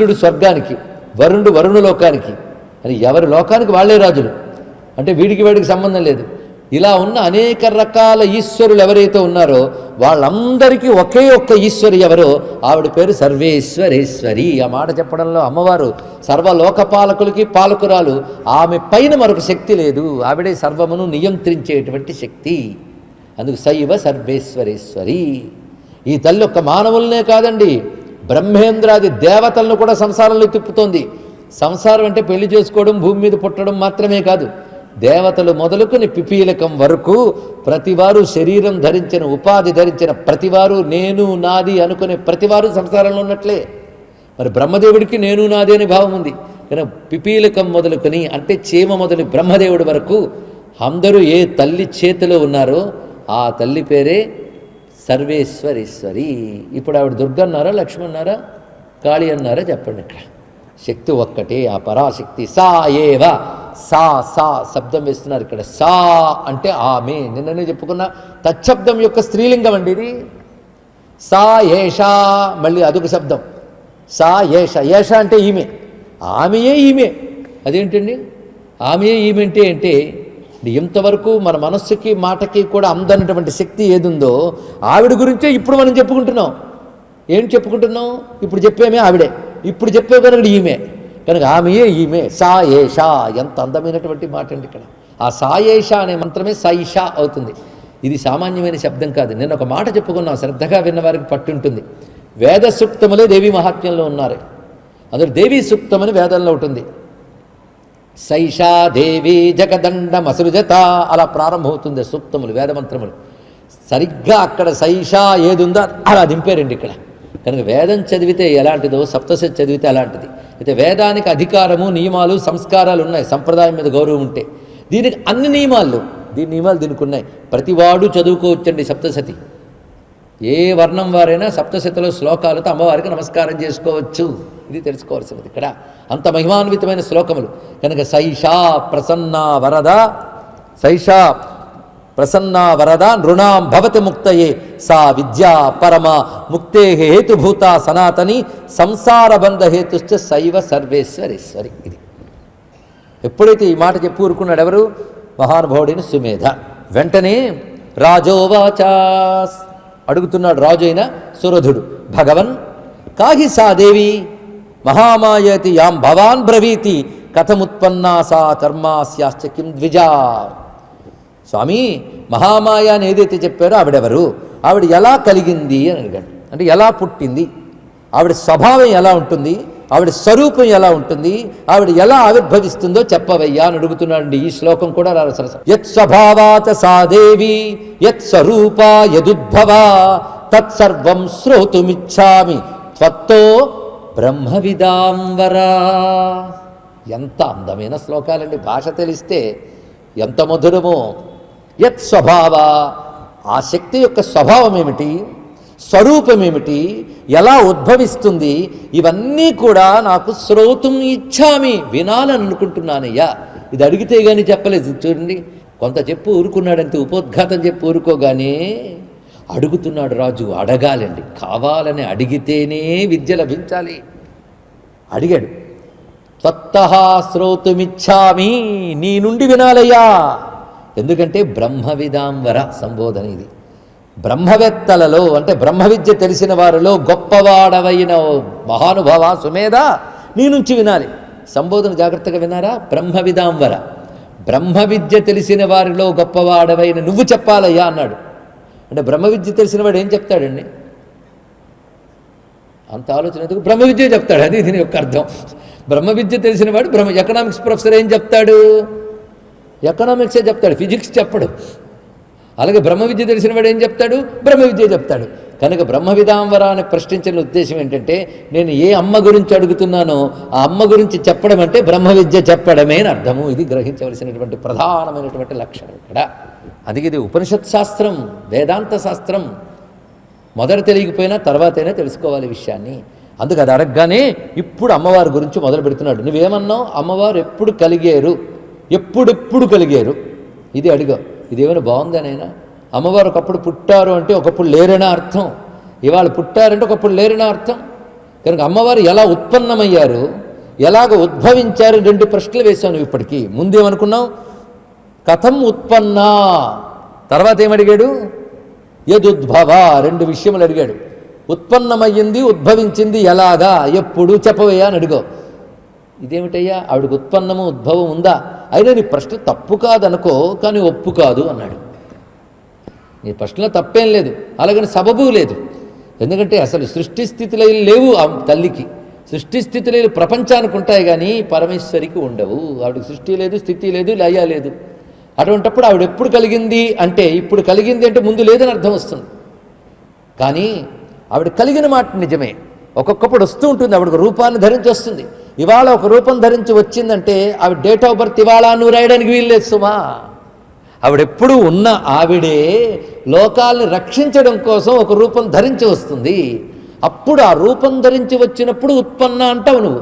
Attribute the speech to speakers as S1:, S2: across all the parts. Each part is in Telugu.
S1: ఇంద్రుడు స్వర్గానికి, వరుణుడు వరుణలోకానికి అని ఎవరి లోకానికి వాళ్ళే రాజులు. అంటే వీడికి వాడికి సంబంధం లేదు. ఇలా ఉన్న అనేక రకాల ఈశ్వరులు ఎవరైతే ఉన్నారో వాళ్ళందరికీ ఒకే ఒక్క ఈశ్వరి ఎవరో ఆవిడ పేరు సర్వేశ్వరేశ్వరి. ఆ మాట చెప్పడంలో అమ్మవారు సర్వలోకపాలకులకి పాలకురాలు. ఆమె పైన మరొక శక్తి లేదు. ఆవిడే సర్వమును నియంత్రించేటువంటి శక్తి. అందుకు శైవ సర్వేశ్వరేశ్వరి. ఈ తల్లి ఒక్క మానవులనే కాదండి, బ్రహ్మేంద్రాది దేవతలను కూడా సంసారంలో తిప్పుతోంది. సంసారం అంటే పెళ్లి చేసుకోవడం, భూమి మీద పుట్టడం మాత్రమే కాదు. దేవతలు మొదలుకొని పిపీలకం వరకు ప్రతివారు శరీరం ధరించిన, ఉపాధి ధరించిన ప్రతివారు నేను నాది అనుకునే ప్రతివారు సంసారంలో ఉన్నట్లే. మరి బ్రహ్మదేవుడికి నేను నాది అనే భావం ఉంది. కానీ పిపీలకం మొదలుకొని అంటే చీమ మొదలు బ్రహ్మదేవుడి వరకు అందరూ ఏ తల్లి చేతిలో ఉన్నారో ఆ తల్లి పేరే సర్వేశ్వరేశ్వరి. ఇప్పుడు ఆవిడ దుర్గన్నారా, లక్ష్మి అన్నారా, కాళీ అన్నారా చెప్పండి. ఇక్కడ శక్తి ఒక్కటే, ఆ పరాశక్తి. సా ఏవ, సా సా శబ్దం వేస్తున్నారు ఇక్కడ. సా అంటే ఆమె. నిన్ననే చెప్పుకున్న తచ్చబ్దం యొక్క స్త్రీలింగం అండి ఇది. సా ఏషా, మళ్ళీ అదొక శబ్దం. సా ఏష, ఏష అంటే ఈమె, ఆమెయే ఈమె. అదేంటండి ఆమెయే ఈమె అంటే ఇంతవరకు మన మనస్సుకి మాటకి కూడా అందనటువంటి శక్తి ఏదుందో ఆవిడ గురించే ఇప్పుడు మనం చెప్పుకుంటున్నాం. ఏం చెప్పుకుంటున్నాం? ఇప్పుడు చెప్పేమే ఆవిడే, ఇప్పుడు చెప్పే కనుక ఈమె, కనుక ఆమెయే ఈమె. సా ఏషా, ఎంత అందమైనటువంటి మాట అండి ఇక్కడ. ఆ సా ఏషా అనే మంత్రమే సైషా అవుతుంది. ఇది సామాన్యమైన శబ్దం కాదు. నేను ఒక మాట చెప్పుకున్నాను, శ్రద్ధగా విన్నవారికి పట్టుంటుంది. వేద సూక్తములే దేవీ మహాత్మ్యంలో ఉన్నారు. అందులో దేవీ సూక్తమని వేదంలో ఉంటుంది. సైషా దేవి జగదండమసృజత అలా ప్రారంభమవుతుంది సూక్తములు, వేదమంత్రములు. సరిగ్గా అక్కడ సైషా ఏదుందో అలా దింపారండి ఇక్కడ. కనుక వేదం చదివితే ఎలాంటిదో సప్తశతి చదివితే అలాంటిది. అయితే వేదానికి అధికారము, నియమాలు, సంస్కారాలు ఉన్నాయి. సంప్రదాయం మీద గౌరవం ఉంటే దీనికి అన్ని నియమాలు, నియమాలు దీనికి ఉన్నాయి. ప్రతివాడు చదువుకోవచ్చండి సప్తశతి. ఏ వర్ణం వారైనా సప్తశతిలో శ్లోకాలతో అమ్మవారికి నమస్కారం చేసుకోవచ్చు. ఇది తెలుసుకోవాల్సినది ఇక్కడ. అంత మహిమాన్వితమైన శ్లోకములు. కనుక సైషా ప్రసన్నా వరద, సైషా ప్రసన్నా వరద నృణాం భవతి ముక్తయే సా విద్యా పరమ ముక్తే హేతుభూత సనాతని సంసార బంధ హేతుశ్చ శైవ సర్వేశ్వరేశ్వరి. ఇది ఎప్పుడైతే ఈ మాట చెప్పి ఊరుకున్నాడు ఎవరు? మహానుభావుడైన సుమేధ. వెంటనే రాజోవాచ, అడుగుతున్నాడు రాజు అయిన సురధుడు. భగవన్ కాహి సా దేవి మహామాయతి యాం భవాన్ బ్రవీతి కథముత్పన్నా సా కర్మాస్యాశ్చ కిం ద్విజా. స్వామి, మహామాయ అని ఏదైతే చెప్పారో ఆవిడెవరు, ఆవిడ ఎలా కలిగింది అని అడిగాడు. అంటే ఎలా పుట్టింది, ఆవిడ స్వభావం ఎలా ఉంటుంది, ఆవిడ స్వరూపం ఎలా ఉంటుంది, ఆవిడ ఎలా ఆవిర్భవిస్తుందో చెప్పవయ్యా అని అడుగుతున్నాడండి. ఈ శ్లోకం కూడా యత్ స్వభావాచ సా దేవి యత్ స్వరూపా యదుద్భవా తత్సర్వం శ్రోతుమిచ్చామి త్వత్తో బ్రహ్మవిదాంబరా. ఎంత అందమైన శ్లోకాలండి. భాష తెలిస్తే ఎంత మధురమో. యత్ స్వభావ, ఆ శక్తి యొక్క స్వభావం ఏమిటి, స్వరూపం ఏమిటి, ఎలా ఉద్భవిస్తుంది, ఇవన్నీ కూడా నాకు శ్రోతుం ఇచ్చామి, వినాలని అనుకుంటున్నానయ్యా. ఇది అడిగితే కానీ చెప్పలేదు. చూడండి, కొంత చెప్పు ఊరుకున్నాడంతే, ఉపోద్ఘాతం చెప్పి ఊరుకోగానే అడుగుతున్నాడు రాజు. అడగాలండి, కావాలని అడిగితేనే విద్య లభించాలి. అడిగాడు. త్వత్తః శ్రోతుమిచ్చామి, నీ నుండి వినాలయ్యా. ఎందుకంటే బ్రహ్మవిదాంవర సంబోధన ఇది. బ్రహ్మవేత్తలలో అంటే బ్రహ్మ విద్య తెలిసిన వారిలో గొప్పవాడవైన మహానుభావ సుమేధ, నీ నుంచి వినాలి. సంబోధన జాగ్రత్తగా వినారా? బ్రహ్మవిదాంవర, బ్రహ్మ విద్య తెలిసిన వారిలో గొప్పవాడవైన నువ్వు చెప్పాలయ్యా అన్నాడు. అంటే బ్రహ్మ విద్య తెలిసిన వాడు ఏం చెప్తాడండి? అంత ఆలోచన ఎందుకు? బ్రహ్మ విద్య చెప్తాడు. అది దీని యొక్క అర్థం. బ్రహ్మ విద్య తెలిసిన వాడు ఎకనామిక్స్ ప్రొఫెసర్ ఏం చెప్తాడు? ఎకనామిక్సే చెప్తాడు, ఫిజిక్స్ చెప్పడు. అలాగే బ్రహ్మ విద్య తెలిసిన వాడు ఏం చెప్తాడు? బ్రహ్మ విద్య చెప్తాడు. కనుక బ్రహ్మవిదాంబర అని ప్రశ్నించిన ఉద్దేశం ఏంటంటే, నేను ఏ అమ్మ గురించి అడుగుతున్నానో ఆ అమ్మ గురించి చెప్పడం అంటే బ్రహ్మ విద్య చెప్పడమే అని అర్థము. ఇది గ్రహించవలసినటువంటి ప్రధానమైనటువంటి లక్షణం ఇక్కడ. అందుకే ఇది ఉపనిషత్ శాస్త్రం, వేదాంత శాస్త్రం. మొదట తెలియకపోయినా తర్వాతైనా తెలుసుకోవాలి విషయాన్ని. అందుకు అది అడగగానే ఇప్పుడు అమ్మవారి గురించి మొదలు పెడుతున్నాడు. నువ్వేమన్నావు? అమ్మవారు ఎప్పుడు కలిగారు, ఎప్పుడెప్పుడు కలిగారు, ఇది అడిగావు. ఇదేమైనా బాగుందనైనా? అమ్మవారు ఒకప్పుడు పుట్టారు అంటే ఒకప్పుడు లేరని అర్థం. ఇవాళ పుట్టారంటే ఒకప్పుడు లేరని అర్థం. కనుక అమ్మవారు ఎలా ఉత్పన్నమయ్యారు, ఎలాగ ఉద్భవించారు, 2 ప్రశ్నలు వేశాను ఇప్పటికీ. ముందేమనుకున్నాం, కథం ఉత్పన్నా, తర్వాత ఏమడిగాడు, యదుద్భవ, 2 విషయములు అడిగాడు. ఉత్పన్నమయ్యింది, ఉద్భవించింది ఎలాగా, ఎప్పుడు చెప్పవయ్యా అని అడిగావు. ఇదేమిటయ్యా, ఆవిడకు ఉత్పన్నము ఉద్భవం ఉందా, అయినా నీ ప్రశ్న తప్పు కాదనుకో, కానీ ఒప్పు కాదు అన్నాడు. నీ ప్రశ్నలో తప్పేం లేదు, అలాగని సబబు లేదు. ఎందుకంటే అసలు సృష్టి స్థితిలో లేవు ఆ తల్లికి. సృష్టి స్థితిలో ప్రపంచానికి ఉంటాయి కానీ పరమేశ్వరికి ఉండవు. ఆవిడకి సృష్టి లేదు, స్థితి లేదు, లయ లేదు. అటువంటిప్పుడు ఆవిడ ఎప్పుడు కలిగింది అంటే, ఇప్పుడు కలిగింది అంటే ముందు లేదని అర్థం వస్తుంది. కానీ ఆవిడ కలిగిన మాట నిజమే. ఒక్కొక్కప్పుడు వస్తూ ఉంటుంది, ఆవిడ రూపాన్ని ధరించి వస్తుంది. ఇవాళ ఒక రూపం ధరించి వచ్చిందంటే ఆవిడ డేట్ ఆఫ్ బర్త్ ఇవాళ నువ్వు రాయడానికి వీల్లేదు సుమా. ఆవిడెప్పుడు ఉన్న ఆవిడే లోకాలను రక్షించడం కోసం ఒక రూపం ధరించి వస్తుంది. అప్పుడు ఆ రూపం ధరించి వచ్చినప్పుడు ఉత్పన్న అంటావు నువ్వు.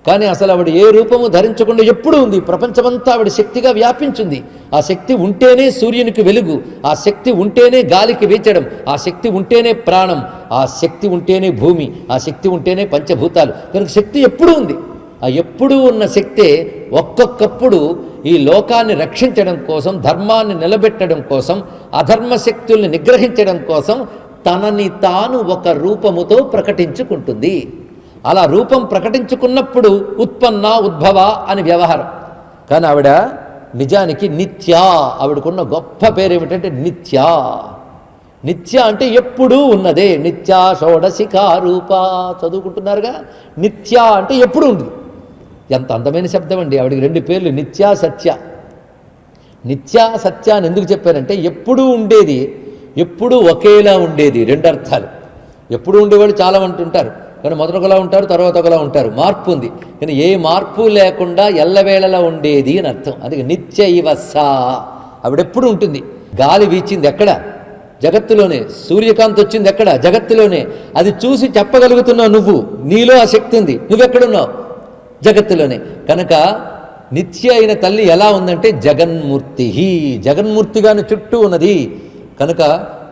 S1: కానీ అసలు ఆవిడ ఏ రూపము ధరించకుండా ఎప్పుడూ ఉంది. ప్రపంచమంతా ఆవిడ శక్తిగా వ్యాపించింది. ఆ శక్తి ఉంటేనే సూర్యునికి వెలుగు, ఆ శక్తి ఉంటేనే గాలికి వీచడం, ఆ శక్తి ఉంటేనే ప్రాణం, ఆ శక్తి ఉంటేనే భూమి, ఆ శక్తి ఉంటేనే పంచభూతాలు. కనుక శక్తి ఎప్పుడూ ఉంది. ఆ ఎప్పుడూ ఉన్న శక్తే ఒక్కొక్కప్పుడు ఈ లోకాన్ని రక్షించడం కోసం, ధర్మాన్ని నిలబెట్టడం కోసం, అధర్మ శక్తుల్ని నిగ్రహించడం కోసం తనని తాను ఒక రూపముతో ప్రకటించుకుంటుంది. అలా రూపం ప్రకటించుకున్నప్పుడు ఉత్పన్న, ఉద్భవ అని వ్యవహారం. కానీ ఆవిడ నిజానికి నిత్య. ఆవిడకున్న గొప్ప పేరు ఏమిటంటే నిత్య. నిత్య అంటే ఎప్పుడూ ఉన్నదే. నిత్య షోడశిఖారూప చదువుకుంటున్నారుగా. నిత్య అంటే ఎప్పుడు ఉంది. ఎంత అందమైన శబ్దం అండి. ఆవిడికి 2 పేర్లు, నిత్య, సత్య. నిత్య సత్య అని ఎందుకు చెప్పారంటే ఎప్పుడూ ఉండేది, ఎప్పుడూ ఒకేలా ఉండేది. 2 అర్థాలు. ఎప్పుడు ఉండేవాళ్ళు చాలా అంటుంటారు, కానీ మొదట ఒకలా ఉంటారు, తర్వాత ఒకలా ఉంటారు. మార్పు ఉంది, కానీ ఏ మార్పు లేకుండా ఎల్లవేళలా ఉండేది అని అర్థం. అందుకే నిత్య ఇవస. ఆవిడెప్పుడు ఉంటుంది. గాలి వీచింది ఎక్కడ? జగత్తులోనే. సూర్యకాంతి వచ్చింది ఎక్కడ? జగత్తులోనే. అది చూసి చెప్పగలుగుతున్నావు నువ్వు. నీలో ఆ శక్తి ఉంది. నువ్వెక్కడున్నావు? జగత్తులోనే. కనుక నిత్య అయిన తల్లి ఎలా ఉందంటే జగన్మూర్తి. జగన్మూర్తిగాను చుట్టూ ఉన్నది. కనుక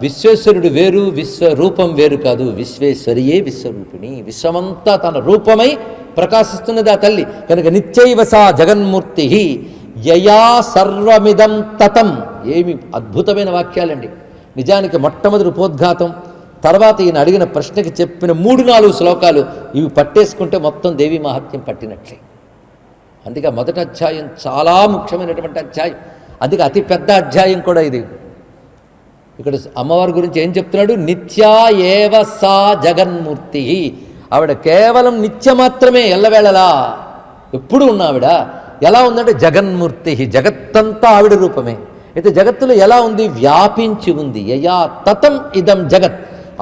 S1: విశ్వేశ్వరుడు వేరు, విశ్వరూపం వేరు కాదు. విశ్వేశ్వరియే విశ్వరూపిణి. విశ్వమంతా తన రూపమై ప్రకాశిస్తున్నది ఆ తల్లి. కనుక నిత్యైవ సా జగన్మూర్తి యయా సర్వమిదం తతం. ఏమి అద్భుతమైన వాక్యాలండి. నిజానికి మొట్టమొదటి ఉపోద్ఘాతం, తర్వాత ఈయన అడిగిన ప్రశ్నకి చెప్పిన 3-4 శ్లోకాలు ఇవి పట్టేసుకుంటే మొత్తం దేవీ మహాత్మ్యం పట్టినట్లే. అందుకే మొదటి అధ్యాయం చాలా ముఖ్యమైనటువంటి అధ్యాయం. అందుకే అతి పెద్ద అధ్యాయం కూడా ఇది. ఇక్కడ అమ్మవారి గురించి ఏం చెప్తున్నాడు? నిత్యా ఏవ సా జగన్మూర్తి. ఆవిడ కేవలం నిత్య మాత్రమే, ఎల్లవేళలా ఎప్పుడు ఉన్న ఆవిడ. ఎలా ఉందంటే జగన్మూర్తి. జగత్తంతా ఆవిడ రూపమే. అయితే జగత్తులో ఎలా ఉంది? వ్యాపించి ఉంది. యయా తతం ఇదం జగత్.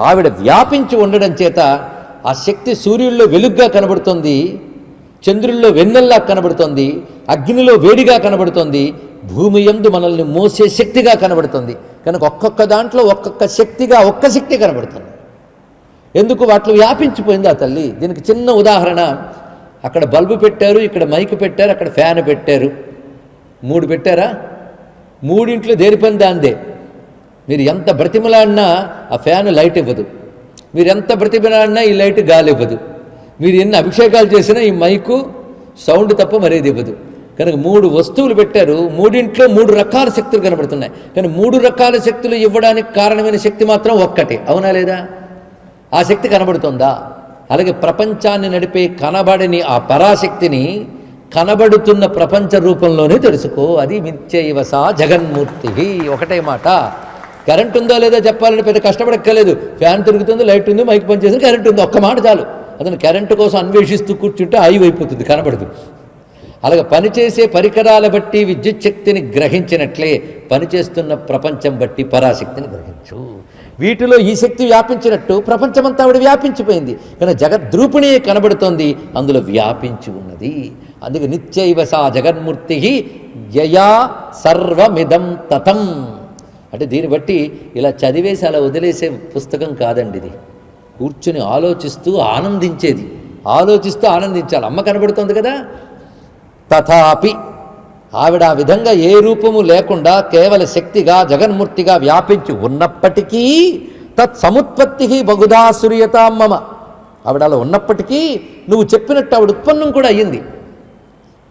S1: ఆవిడ వ్యాపించి ఉండడం చేత ఆ శక్తి సూర్యుల్లో వెలుగ్గా కనబడుతుంది, చంద్రుల్లో వెన్నెల్లా కనబడుతుంది, అగ్నిలో వేడిగా కనబడుతుంది, భూమి యందు మనల్ని మోసే శక్తిగా కనబడుతుంది. కనుక ఒక్కొక్క దాంట్లో ఒక్కొక్క శక్తిగా ఒక్క శక్తి కనబడుతుంది. ఎందుకు? వాటిలో వ్యాపించిపోయింది ఆ తల్లి. దీనికి చిన్న ఉదాహరణ. అక్కడ బల్బు పెట్టారు, ఇక్కడ మైక్ పెట్టారు, అక్కడ ఫ్యాన్ పెట్టారు. 3 పెట్టారా? 3 దేని పని దాందే. మీరు ఎంత బ్రతిమలాడినా ఆ ఫ్యాన్ లైట్ ఇవ్వదు. మీరు ఎంత బ్రతిమలాడినా ఈ లైట్ గాలి ఇవ్వదు. మీరు ఎన్ని అభిషేకాలు చేసినా ఈ మైకు సౌండ్ తప్ప మరేది ఇవ్వదు. కనుక 3 వస్తువులు పెట్టారు. 3 రకాల శక్తులు కనబడుతున్నాయి. కానీ 3 రకాల శక్తులు ఇవ్వడానికి కారణమైన శక్తి మాత్రం ఒక్కటే. అవునా లేదా? ఆ శక్తి కనబడుతుందా? అలాగే ప్రపంచాన్ని నడిపే కనబడని ఆ పరాశక్తిని కనబడుతున్న ప్రపంచ రూపంలోనే తెలుసుకో. అది నిత్యైవసా జగన్మూర్తి. ఒకటే మాట. కరెంట్ ఉందా లేదా చెప్పాలని పెద్ద కష్టపడక్కర్లేదు. ఫ్యాన్ తిరుగుతుంది, లైట్ ఉంది, మైక్ పనిచేస్తుంది, కరెంట్ ఉంది. ఒక్క మాట చాలు. అతను కరెంటు కోసం అన్వేషిస్తూ కూర్చుంటే అయిపోతుంది, కనబడదు. అలాగే పనిచేసే పరికరాల బట్టి విద్యుత్ శక్తిని గ్రహించినట్లే పనిచేస్తున్న ప్రపంచం బట్టి పరాశక్తిని గ్రహించు. వీటిలో ఈ శక్తి వ్యాపించినట్టు ప్రపంచమంతా ఆవిడ వ్యాపించిపోయింది. కానీ జగద్రూపిణి కనబడుతోంది, అందులో వ్యాపించి ఉన్నది. అందుకే నిత్యైవ సా జగన్మూర్తి యయా సర్వమిదం తతం. అంటే దీన్ని బట్టి ఇలా చదివేసి అలా వదిలేసే పుస్తకం కాదండి ఇది. కూర్చుని ఆలోచిస్తూ ఆనందించేది. ఆలోచిస్తూ ఆనందించాలి. అమ్మ కనబడుతోంది కదా. తథాపి ఆవిడ ఆ విధంగా ఏ రూపము లేకుండా కేవల శక్తిగా జగన్మూర్తిగా వ్యాపించి ఉన్నప్పటికీ తత్ సముత్పత్తి బహుధా సూర్యతాం మమ. ఆవిడ అలా ఉన్నప్పటికీ నువ్వు చెప్పినట్టు ఆవిడ ఉత్పన్నం కూడా అయ్యింది.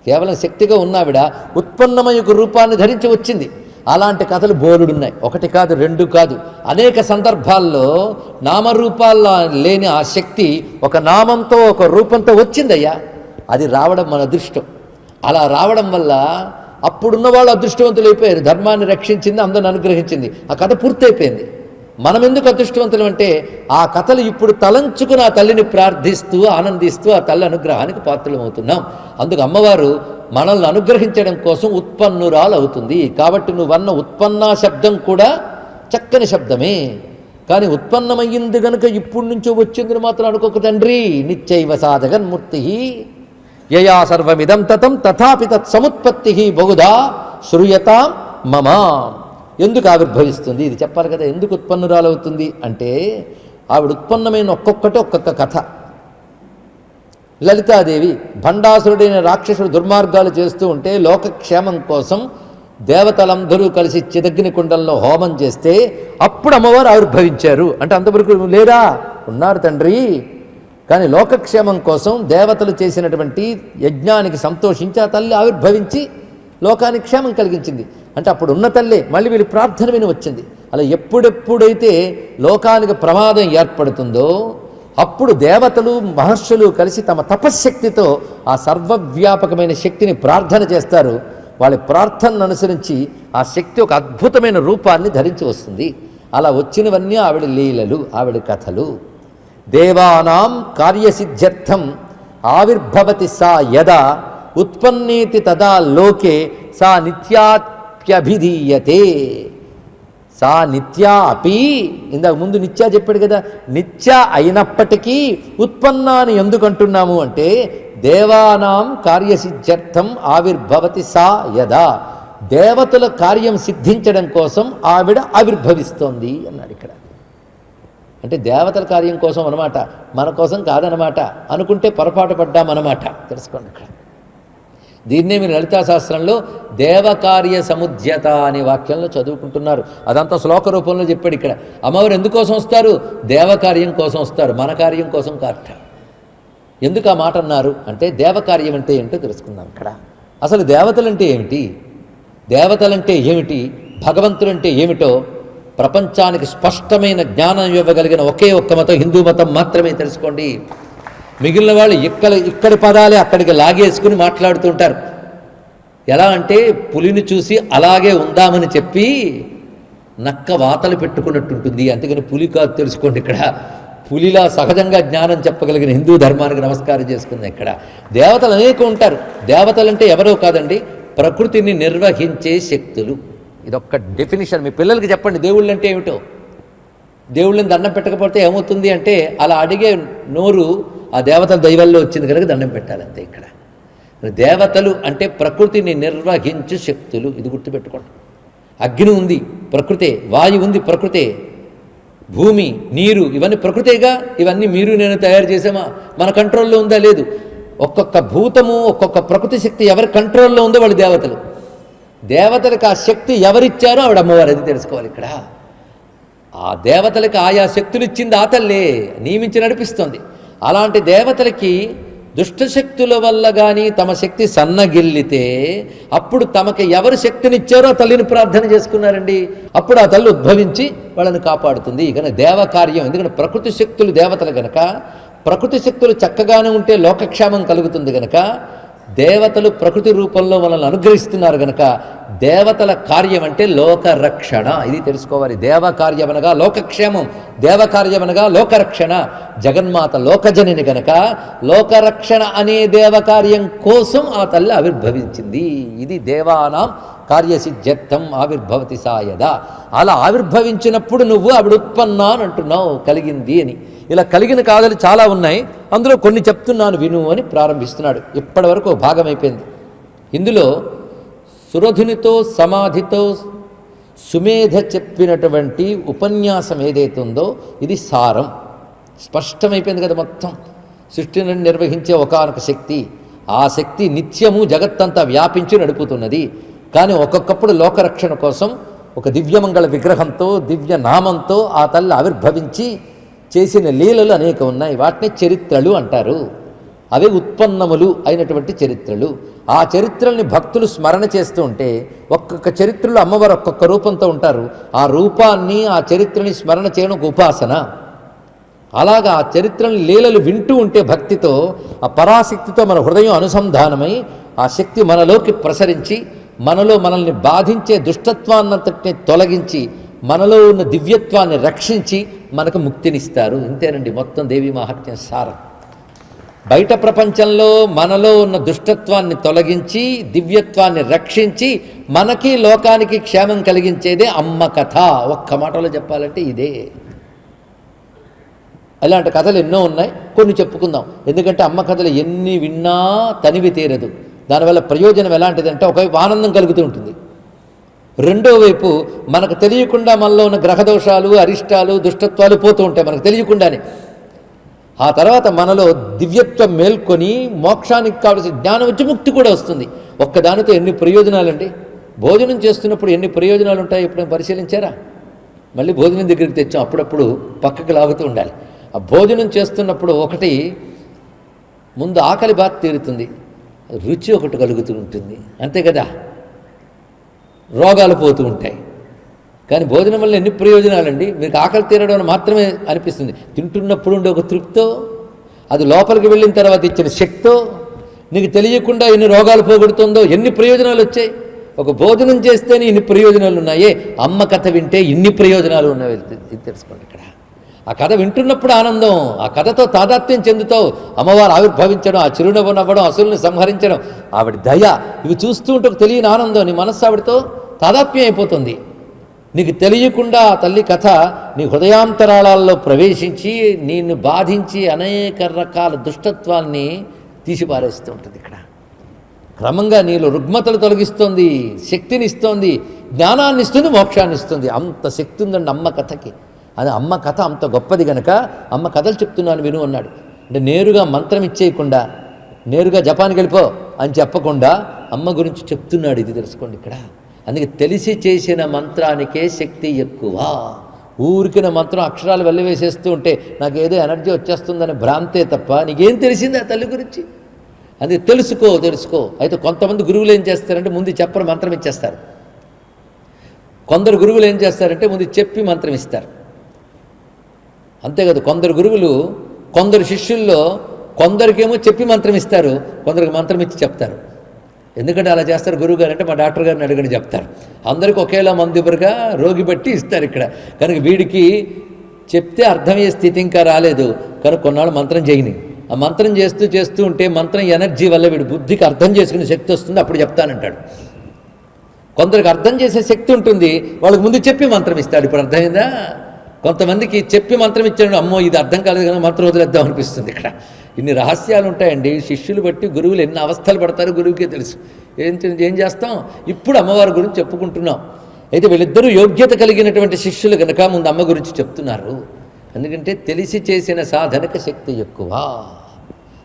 S1: కేవలం శక్తిగా ఉన్న ఆవిడ ఉత్పన్నమయ్యకు రూపాన్ని ధరించి వచ్చింది. అలాంటి కథలు బోలుడున్నాయి. ఒకటి కాదు, రెండు కాదు, అనేక సందర్భాల్లో నామరూపాల్లో లేని ఆ శక్తి ఒక నామంతో ఒక రూపంతో వచ్చిందయ్యా. అది రావడం మన అదృష్టం. అలా రావడం వల్ల అప్పుడున్న వాళ్ళు అదృష్టవంతులు అయిపోయారు. ధర్మాన్ని రక్షించింది, అందరిని అనుగ్రహించింది. ఆ కథ పూర్తయిపోయింది. మనం ఎందుకు అదృష్టవంతులు అంటే ఆ కథలు ఇప్పుడు తలంచుకుని ఆ తల్లిని ప్రార్థిస్తూ ఆనందిస్తూ ఆ తల్లి అనుగ్రహానికి పాత్రలమవుతున్నాం. అందుకు అమ్మవారు మనల్ని అనుగ్రహించడం కోసం ఉత్పన్నురాలు అవుతుంది. కాబట్టి నువ్వన్న ఉత్పన్న శబ్దం కూడా చక్కని శబ్దమే. కానీ ఉత్పన్నమయ్యింది గనుక ఇప్పుడు నుంచో వచ్చిందని మాత్రం అనుకోక తండ్రి. నిత్యైవ సా జగన్మూర్తి యయా సర్వమిదం తతం తథాపి తత్ సముత్పత్తి బహుధా శ్రూయతాం మమ. ఎందుకు ఆవిర్భవిస్తుంది ఇది చెప్పాలి కదా. ఎందుకు ఉత్పన్నురాలవుతుంది అంటే ఆవిడ ఉత్పన్నమైన ఒక్కొక్కటి ఒక్కొక్క కథ. లలితాదేవి భండాసురుడైన రాక్షసుడు దుర్మార్గాలు చేస్తూ ఉంటే లోకక్షేమం కోసం దేవతలందరూ కలిసి చిదగ్ని కుండంలో హోమం చేస్తే అప్పుడు అమ్మవారు ఆవిర్భవించారు. అంటే అంతవరకు లేరా? ఉన్నారు తండ్రి. కానీ లోకక్షేమం కోసం దేవతలు చేసినటువంటి యజ్ఞానికి సంతోషించి ఆ తల్లి ఆవిర్భవించి లోకానికి క్షేమం కలిగించింది. అంటే అప్పుడు ఉన్న తల్లే మళ్ళీ వీళ్ళు ప్రార్థన విని వచ్చింది. అలా ఎప్పుడెప్పుడైతే లోకానికి ప్రమాదం ఏర్పడుతుందో అప్పుడు దేవతలు మహర్షులు కలిసి తమ తపశ్శక్తితో ఆ సర్వవ్యాపకమైన శక్తిని ప్రార్థన చేస్తారు. వాళ్ళ ప్రార్థనను అనుసరించి ఆ శక్తి ఒక అద్భుతమైన రూపాన్ని ధరించి వస్తుంది. అలా వచ్చినవన్నీ ఆవిడ లీలలు, ఆవిడ కథలు. దేవానాం కార్యసిద్ధ్యర్థం ఆవిర్భవతి సా యదా ఉత్పన్నేతి తదా లోకే సా నిత్యాప్యభిధీయతే. సా నిత్యా అపి, ఇందాక ముందు నిత్యా చెప్పాడు కదా. నిత్య అయినప్పటికీ ఉత్పన్నాన్ని ఎందుకు అంటున్నాము అంటే దేవానాం కార్యసిద్ధ్యర్థం ఆవిర్భవతి సా యదా. దేవతల కార్యం సిద్ధించడం కోసం ఆవిడ ఆవిర్భవిస్తోంది అన్నాడు ఇక్కడ. అంటే దేవతల కార్యం కోసం అనమాట, మన కోసం కాదనమాట. అనుకుంటే పొరపాటు పడ్డామన్నమాట. తెలుసుకోండి ఇక్కడ. దీన్నే మీరు లలితా శాస్త్రంలో దేవకార్య సముద్యత అనే వాక్యంలో చదువుకుంటున్నారు. అదంతా శ్లోక రూపంలో చెప్పాడు ఇక్కడ. అమ్మవారు ఎందుకోసం వస్తారు? దేవకార్యం కోసం వస్తారు, మన కార్యం కోసం కాట. ఎందుకు ఆ మాట అన్నారు అంటే దేవకార్యం అంటే ఏంటో తెలుసుకుందాం ఇక్కడ. అసలు దేవతలంటే ఏమిటి, దేవతలంటే ఏమిటి, భగవంతుడంటే ఏమిటో ప్రపంచానికి స్పష్టమైన జ్ఞానం ఇవ్వగలిగిన ఒకే ఒక్క మతం హిందూ మతం మాత్రమే. తెలుసుకోండి. మిగిలిన వాళ్ళు ఇక్కడి పదాలే అక్కడికి లాగేసుకుని మాట్లాడుతుంటారు. ఎలా అంటే పులిని చూసి అలాగే ఉందామని చెప్పి నక్క వాతలు పెట్టుకున్నట్టుంటుంది. అందుకని పులి కాదు తెలుసుకోండి ఇక్కడ. పులిలా సహజంగా జ్ఞానం చెప్పగలిగిన హిందూ ధర్మానికి నమస్కారం చేసుకుంది ఇక్కడ. దేవతలు అనేక ఉంటారు. దేవతలంటే ఎవరో కాదండి, ప్రకృతిని నిర్వహించే శక్తులు. ఇదొక్క డెఫినిషన్. మీ పిల్లలకి చెప్పండి దేవుళ్ళు అంటే ఏమిటో. దేవుళ్ళని దండం పెట్టకపోతే ఏమవుతుంది అంటే అలా అడిగే నోరు ఆ దేవతల దైవాల్లో వచ్చింది కనుక దండం పెట్టాలంతే ఇక్కడ. దేవతలు అంటే ప్రకృతిని నిర్వహించే శక్తులు. ఇది గుర్తుపెట్టుకోండి. అగ్ని ఉంది ప్రకృతే, వాయువు ఉంది ప్రకృతే, భూమి నీరు ఇవన్నీ ప్రకృతేగా. ఇవన్నీ మీరు నేను తయారు చేసామా? మన కంట్రోల్లో ఉందా? లేదు. ఒక్కొక్క భూతము ఒక్కొక్క ప్రకృతి శక్తి ఎవరి కంట్రోల్లో ఉందో వాళ్ళు దేవతలు. దేవతలకు ఆ శక్తి ఎవరిచ్చారో ఆవిడ అమ్మవారు. అది తెలుసుకోవాలి ఇక్కడ. ఆ దేవతలకు ఆయా శక్తులు ఇచ్చింది ఆ తల్లే, నియమించి నడిపిస్తుంది. అలాంటి దేవతలకి దుష్టశక్తుల వల్ల కానీ తమ శక్తి సన్నగిల్లితే అప్పుడు తమకి ఎవరు శక్తినిచ్చారో ఆ తల్లిని ప్రార్థన చేసుకున్నారండి. అప్పుడు ఆ తల్లి ఉద్భవించి వాళ్ళని కాపాడుతుంది. కనుక దేవకార్యం. ఎందుకంటే ప్రకృతి శక్తులు దేవతలు గనక, ప్రకృతి శక్తులు చక్కగానే ఉంటే లోకక్షేమం కలుగుతుంది గనక, దేవతలు ప్రకృతి రూపంలో మనల్ని అనుగ్రహిస్తున్నారు గనక దేవతల కార్యం అంటే లోకరక్షణ. ఇది తెలుసుకోవాలి. దేవకార్యమనగా లోకక్షేమం, దేవకార్యమనగా లోకరక్షణ. జగన్మాత లోకజనిని గనక లోకరక్షణ అనే దేవకార్యం కోసం ఆ తల్లి ఆవిర్భవించింది. ఇది దేవానాం కార్యసిద్ధ్యర్థం ఆవిర్భవతి సాయదా. అలా ఆవిర్భవించినప్పుడు నువ్వు ఆవిడ ఉత్పన్న అని అంటున్నావు, కలిగింది అని. ఇలా కలిగిన కాదలు చాలా ఉన్నాయి, అందులో కొన్ని చెప్తున్నాను విను అని ప్రారంభిస్తున్నాడు. ఇప్పటి వరకు భాగం అయిపోయింది. ఇందులో సురధునితో సమాధితో సుమేధ చెప్పినటువంటి ఉపన్యాసం ఏదైతే ఉందో ఇది సారం. స్పష్టమైపోయింది కదా మొత్తం. సృష్టిని నిర్వహించే ఒకానొక శక్తి, ఆ శక్తి నిత్యము జగత్తంతా వ్యాపించి నడుపుతున్నది. కానీ ఒక్కొక్కప్పుడు లోకరక్షణ కోసం ఒక దివ్యమంగళ విగ్రహంతో దివ్య నామంతో ఆ తల్లి ఆవిర్భవించి చేసిన లీలలు అనేక ఉన్నాయి. వాటిని చరిత్రలు అంటారు. అవే ఉత్పన్నములు అయినటువంటి చరిత్రలు. ఆ చరిత్రల్ని భక్తులు స్మరణ చేస్తూ ఉంటే ఒక్కొక్క చరిత్రలో అమ్మవారు ఒక్కొక్క రూపంతో ఉంటారు. ఆ రూపాన్ని ఆ చరిత్రని స్మరణ చేయడం ఒక ఉపాసన. అలాగా ఆ చరిత్రని లీలలు వింటూ ఉంటే భక్తితో ఆ పరాశక్తితో మన హృదయం అనుసంధానమై ఆ శక్తి మనలోకి ప్రసరించి మనలో మనల్ని బాధించే దుష్టత్వాన్నంతటిని తొలగించి మనలో ఉన్న దివ్యత్వాన్ని రక్షించి మనకు ముక్తినిస్తారు. ఇంతేనండి మొత్తం దేవీ మహాత్మ్యం సారం. బయట ప్రపంచంలో మనలో ఉన్న దుష్టత్వాన్ని తొలగించి దివ్యత్వాన్ని రక్షించి మనకి లోకానికి క్షేమం కలిగించేదే అమ్మ కథ. ఒక్క మాటలో చెప్పాలంటే ఇదే. అలాంటి కథలు ఎన్నో ఉన్నాయి, కొన్ని చెప్పుకుందాం. ఎందుకంటే అమ్మ కథలు ఎన్ని విన్నా తనివి తీరదు. దానివల్ల ప్రయోజనం ఎలాంటిదంటే ఒకవైపు ఆనందం కలుగుతూ ఉంటుంది, రెండో వైపు మనకు తెలియకుండా మనలో ఉన్న గ్రహదోషాలు అరిష్టాలు దుష్టత్వాలు పోతూ ఉంటాయి మనకు తెలియకుండానే. ఆ తర్వాత మనలో దివ్యత్వం మేల్కొని మోక్షానికి కావలసిన జ్ఞానం వచ్చి ముక్తి కూడా వస్తుంది. ఒక్కదానితో ఎన్ని ప్రయోజనాలండి. భోజనం చేస్తున్నప్పుడు ఎన్ని ప్రయోజనాలు ఉంటాయి ఎప్పుడైనా పరిశీలించారా? మళ్ళీ భోజనం దగ్గరికి తెచ్చాం, అప్పుడప్పుడు పక్కకు లాగుతూ ఉండాలి. ఆ భోజనం చేస్తున్నప్పుడు ఒకటి ముందు ఆకలి బాధ తీరుతుంది, రుచి ఒకటి కలుగుతూ ఉంటుంది, అంతే కదా. రోగాలు పోతూ ఉంటాయి. కానీ భోజనం వల్ల ఎన్ని ప్రయోజనాలండి. మీకు ఆకలి తీరడం మాత్రమే అనిపిస్తుంది, తింటున్నప్పుడు ఉండే ఒక తృప్తో, అది లోపలికి వెళ్ళిన తర్వాత ఇచ్చిన శక్తో నీకు తెలియకుండా ఎన్ని రోగాలు పోగొడుతుందో, ఎన్ని ప్రయోజనాలు వచ్చాయి. ఒక భోజనం చేస్తేనే ఇన్ని ప్రయోజనాలు ఉన్నాయే, అమ్మ కథ వింటే ఇన్ని ప్రయోజనాలు ఉన్నాయి తెలుసుకోండి. ఇక్కడ ఆ కథ వింటున్నప్పుడు ఆనందం, ఆ కథతో తాదాత్మ్యం చెందుతావు. అమ్మవారు ఆవిర్భవించడం, ఆ చిరునవ్వు నవ్వడం, అసురుని సంహరించడం, ఆవిడ దయ, ఇవి చూస్తూ ఉంటే ఒక తెలియని ఆనందం. నీ మనస్సు ఆవిడతో తాదాత్మ్యం అయిపోతుంది. నీకు తెలియకుండా ఆ తల్లి కథ నీ హృదయాంతరాళాల్లో ప్రవేశించి నిన్ను బాధించి అనేక రకాల దుష్టత్వాన్ని తీసిపారేస్తూ ఉంటుంది. ఇక్కడ క్రమంగా నీలో రుగ్మతలు తొలగిస్తుంది, శక్తిని ఇస్తుంది, జ్ఞానాన్ని ఇస్తుంది, మోక్షాన్ని ఇస్తుంది. అంత శక్తి ఉందండి అమ్మ కథకి. అది అమ్మ కథ అంత గొప్పది గనక అమ్మ కథలు చెప్తున్నాను విను అన్నాడు. అంటే నేరుగా మంత్రం ఇచ్చేయకుండా, నేరుగా జపానికి వెళ్ళిపో అని చెప్పకుండా అమ్మ గురించి చెప్తున్నాడు. ఇది తెలుసుకోండి ఇక్కడ. అందుకే తెలిసి చేసిన మంత్రానికే శక్తి ఎక్కువ. ఊరికిన మంత్రం అక్షరాలు వెళ్ళవేసేస్తూ ఉంటే నాకు ఏదో ఎనర్జీ వచ్చేస్తుందని భ్రాంతే తప్ప నీకేం తెలిసింది ఆ తల్లి గురించి? అందుకే తెలుసుకో. అయితే కొంతమంది గురువులు ఏం చేస్తారంటే ముందు చెప్పని మంత్రం ఇచ్చేస్తారు. కొందరు గురువులు ఏం చేస్తారంటే ముందు చెప్పి మంత్రం ఇస్తారు. అంతే కదా. కొందరు గురువులు కొందరు శిష్యుల్లో కొందరికేమో చెప్పి మంత్రం ఇస్తారు, కొందరికి మంత్రం ఇచ్చి చెప్తారు. ఎందుకంటే అలా చేస్తారు గురువు గారు అంటే మా డాక్టర్ గారిని అడగని చెప్తారు. అందరికీ ఒకేలా మందు ఇవ్వరుగా, రోగి బట్టి ఇస్తారు ఇక్కడ. కనుక వీడికి చెప్తే అర్థమయ్యే స్థితి ఇంకా రాలేదు కనుక కొన్నాళ్ళు మంత్రం చేయని. ఆ మంత్రం చేస్తూ ఉంటే మంత్రం ఎనర్జీ వల్ల వీడి బుద్ధికి అర్థం చేసుకునే శక్తి వస్తుంది, అప్పుడు చెప్తానంటాడు. కొందరికి అర్థం చేసే శక్తి ఉంటుంది, వాళ్ళకి ముందు చెప్పి మంత్రం ఇస్తాడు. ఇప్పుడు అర్థమైందా? కొంతమందికి చెప్పి మంత్రం ఇచ్చాడు, అమ్మో ఇది అర్థం కాలేదు కానీ మంత్రం వదిలేద్దాం అనిపిస్తుంది. ఇక్కడ ఇన్ని రహస్యాలు ఉంటాయండి. శిష్యులు బట్టి గురువులు ఎన్ని అవస్థలు పడతారో గురువుకే తెలుసు. ఏం చేస్తాం? ఇప్పుడు అమ్మవారి గురించి చెప్పుకుంటున్నాం. అయితే వీళ్ళిద్దరూ యోగ్యత కలిగినటువంటి శిష్యులు కనుక ముందు అమ్మ గురించి చెప్తున్నారు. ఎందుకంటే తెలిసి చేసిన సాధనకు శక్తి ఎక్కువ.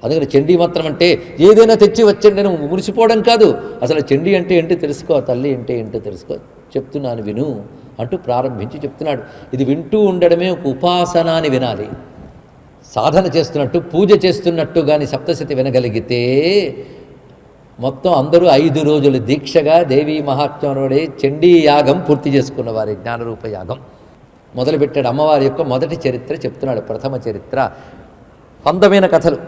S1: అందుకని చండీ మంత్రం అంటే ఏదైనా తెచ్చి వచ్చండి అని మురిసిపోవడం కాదు. అసలు చండీ అంటే ఏంటో తెలుసుకో, తల్లి అంటే ఏంటో తెలుసుకో, చెప్తున్నాను విను అంటూ ప్రారంభించి చెప్తున్నాడు. ఇది వింటూ ఉండడమే ఒక ఉపాసన అని వినాలి. సాధన చేస్తున్నట్టు, పూజ చేస్తున్నట్టు కానీ సప్తశతి వినగలిగితే మొత్తం అందరూ 5 రోజుల దీక్షగా దేవీ మహాత్మ్యంలోనే చండీ యాగం పూర్తి చేసుకున్న వారి జ్ఞానరూప యాగం మొదలుపెట్టాడు. అమ్మవారి యొక్క మొదటి చరిత్ర చెప్తున్నాడు, ప్రథమ చరిత్ర. అందమైన కథలు.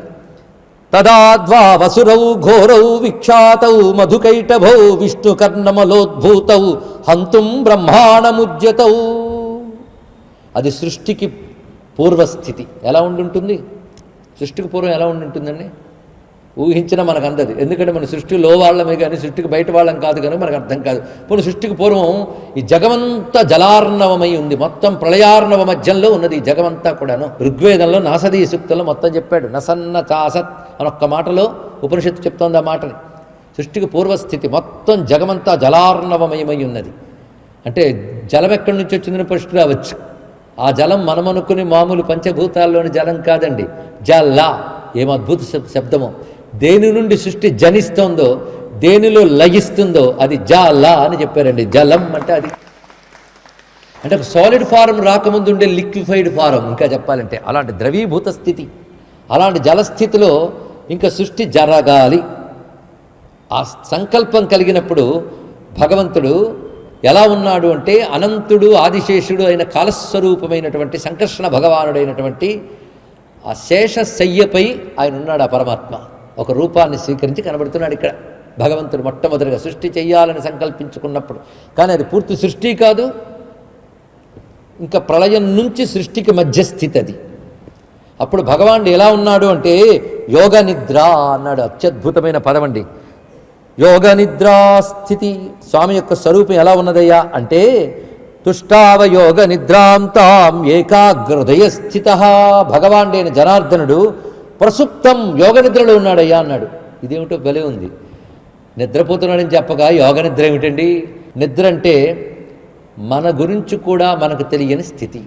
S1: తదాద్వా వసురౌ ఘోరౌ విఖ్యాతౌ మధుకైటభౌ విష్ణుకర్ణమలోద్భూతౌ హంతుం బ్రహ్మాణముజ్యతౌ. అది సృష్టికి పూర్వస్థితి. ఎలా ఉండుంటుంది? సృష్టికి పూర్వం ఎలా ఉండుంటుందండి? ఊహించినా మనకు అందదు. ఎందుకంటే మన సృష్టిలో వాళ్ళమే కానీ సృష్టికి బయట వాళ్ళం కాదు కనుక మనకు అర్థం కాదు. ఇప్పుడు సృష్టికి పూర్వం ఈ జగమంతా జలార్ణవమై ఉంది, మొత్తం ప్రళయార్ణవ మధ్యంలో ఉన్నది ఈ జగమంతా కూడాను. ఋగ్వేదంలో నాసదీ సూక్తంలో మొత్తం చెప్పాడు. నసన్న చాసత్ అని ఒక్క మాటలో ఉపనిషత్తు చెప్తోంది ఆ మాటని. సృష్టికి పూర్వస్థితి మొత్తం జగమంతా జలార్ణవమయమై ఉన్నది. అంటే జలం ఎక్కడి నుంచి వచ్చిందని ఫస్ట్ రావచ్చు. ఆ జలం మనమనుకుని మామూలు పంచభూతాల్లోని జలం కాదండి, జల. ఏం అద్భుత శబ్దమో! దేని నుండి సృష్టి జనిస్తోందో, దేనిలో లయిస్తుందో అది జల అని చెప్పారండి. జలం అంటే అది. అంటే ఒక సాలిడ్ ఫారం రాకముందు ఉండే లిక్విఫైడ్ ఫారం, ఇంకా చెప్పాలంటే అలాంటి ద్రవీభూత స్థితి, అలాంటి జలస్థితిలో ఇంకా సృష్టి జరగాలి. ఆ సంకల్పం కలిగినప్పుడు భగవంతుడు ఎలా ఉన్నాడు అంటే అనంతుడు ఆదిశేషుడు అయిన కాలస్వరూపమైనటువంటి సంకర్షణ భగవానుడైనటువంటి ఆ శేషశయ్యపై ఆయన ఉన్నాడు. ఆ పరమాత్మ ఒక రూపాన్ని స్వీకరించి కనబడుతున్నాడు ఇక్కడ. భగవంతుడు మొట్టమొదటిగా సృష్టి చెయ్యాలని సంకల్పించుకున్నప్పుడు, కానీ అది పూర్తి సృష్టి కాదు, ఇంకా ప్రళయం నుంచి సృష్టికి మధ్యస్థితి అది. అప్పుడు భగవానుడు ఎలా ఉన్నాడు అంటే యోగ నిద్ర అన్నాడు. అత్యద్భుతమైన పదం అండి. యోగ నిద్రాస్థితి. స్వామి యొక్క స్వరూపం ఎలా ఉన్నదయ్యా అంటే తుష్టావ యోగ నిద్రాంతాం ఏకాగ్రదయ స్థిత. భగవానుడైన జనార్దనుడు ప్రసుప్తం యోగ నిద్రలో ఉన్నాడయ్యా అన్నాడు. ఇదేమిటో భలే ఉంది. నిద్రపోతున్నాడని చెప్పగా యోగ నిద్ర ఏమిటండి? నిద్ర అంటే మన గురించి కూడా మనకు తెలియని స్థితి,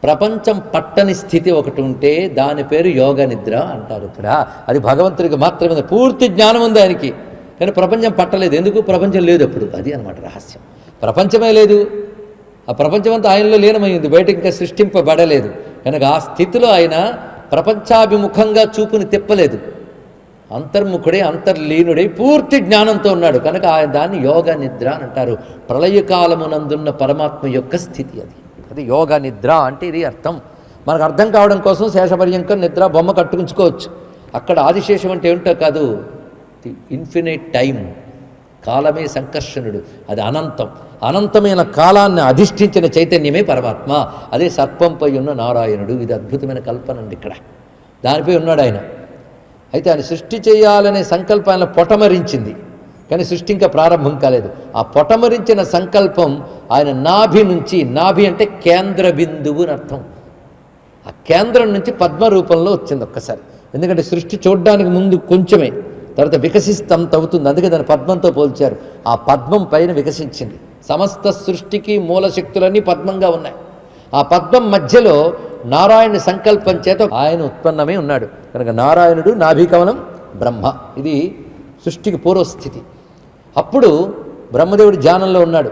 S1: ప్రపంచం పట్టని స్థితి ఒకటి ఉంటే దాని పేరు యోగ నిద్ర అంటారు ఇక్కడ. అది భగవంతుడికి మాత్రమే పూర్తి జ్ఞానం ఉంది ఆయనకి, కానీ ప్రపంచం పట్టలేదు. ఎందుకు? ప్రపంచం లేదు అప్పుడు. అది అన్నమాట రహస్యం. ప్రపంచమే లేదు, ఆ ప్రపంచమంతా ఆయనలో లీనమైంది, బయట ఇంకా సృష్టింపబడలేదు. కనుక ఆ స్థితిలో ఆయన ప్రపంచాభిముఖంగా చూపుని తిప్పలేదు. అంతర్ముఖుడై అంతర్లీనుడై పూర్తి జ్ఞానంతో ఉన్నాడు. కనుక ఆయన దాన్ని యోగ నిద్ర అని అంటారు. ప్రళయకాలమునందున్న పరమాత్మ యొక్క స్థితి అది. అది యోగ నిద్ర అంటే ఇది అర్థం. మనకు అర్థం కావడం కోసం శేషపర్యంకం నిద్ర బొమ్మ కట్టుకుంచుకోవచ్చు. అక్కడ ఆదిశేషం అంటే ఏమిటో కాదు, ది ఇన్ఫినైట్ టైం. కాలమే సంకర్షణుడు, అది అనంతం. అనంతమైన కాలాన్ని అధిష్ఠించిన చైతన్యమే పరమాత్మ. అదే సర్పంపై ఉన్న నారాయణుడు. ఇది అద్భుతమైన కల్పన అండి. ఇక్కడ దానిపై ఉన్నాడు ఆయన. అయితే ఆయన సృష్టి చేయాలనే సంకల్పాన్ని పొటమరించింది, కానీ సృష్టి ఇంకా ప్రారంభం కాలేదు. ఆ పొటమరించిన సంకల్పం ఆయన నాభి నుంచి, నాభి అంటే కేంద్ర బిందువు అని అర్థం, ఆ కేంద్రం నుంచి పద్మ రూపంలో వచ్చింది ఒక్కసారి. ఎందుకంటే సృష్టి చూడడానికి ముందు కొంచెమే, తర్వాత వికసిస్తంత అవుతుంది. అందుకే దాన్ని పద్మంతో పోల్చారు. ఆ పద్మం పైన వికసించింది. సమస్త సృష్టికి మూల శక్తులన్నీ పద్మంగా ఉన్నాయి. ఆ పద్మం మధ్యలో నారాయణ సంకల్పం చేత ఆయన ఉత్పన్నమై ఉన్నాడు. కనుక నారాయణుడు నాభికమలం బ్రహ్మ. ఇది సృష్టికి పూర్వస్థితి. అప్పుడు బ్రహ్మదేవుడు ధ్యానంలో ఉన్నాడు.